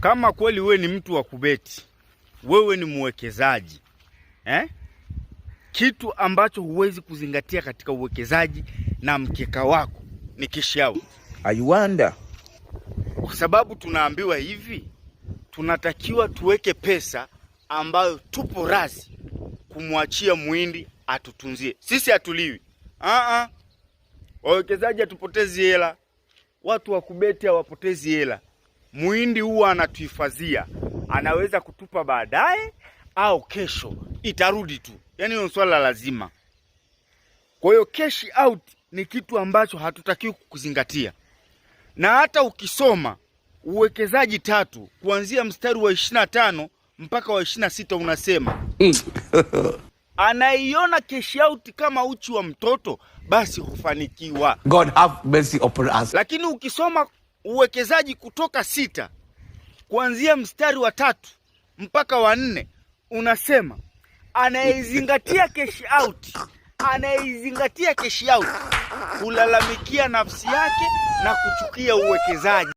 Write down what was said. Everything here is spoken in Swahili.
Kama kweli wewe ni mtu wa kubeti, wewe ni mwekezaji, kitu ambacho huwezi kuzingatia katika uwekezaji na mkeka wako ni cash out. I wonder. Kwa sababu tunaambiwa hivi, tunatakiwa tuweke pesa ambayo tupo razi kumwachia muhindi atutunzie. Sisi hatuliwi. Wawekezaji hatupotezi hela. Watu wa kubeti hawapotezi hela. Muhindi huwa anatuhifadhia. Anaweza kutupa baadaye au kesho itarudi tu. Yaani ni swala lazima. Kwa hiyo cash out ni kitu ambacho hatutakiwi kukuzingatia. Na hata ukisoma uwekezaji 3 kuanzia mstari wa 25 mpaka wa 26 unasema anaiona cash out kama uchi wa mtoto basi hufanikiwa. God have mercy upon us. Lakini ukisoma uwekezaji kutoka 6 kuanzia mstari wa 3 mpaka wa 4 unasema anaizingatia cash out, kulalamikia nafsi yake na kuchukia uwekezaji.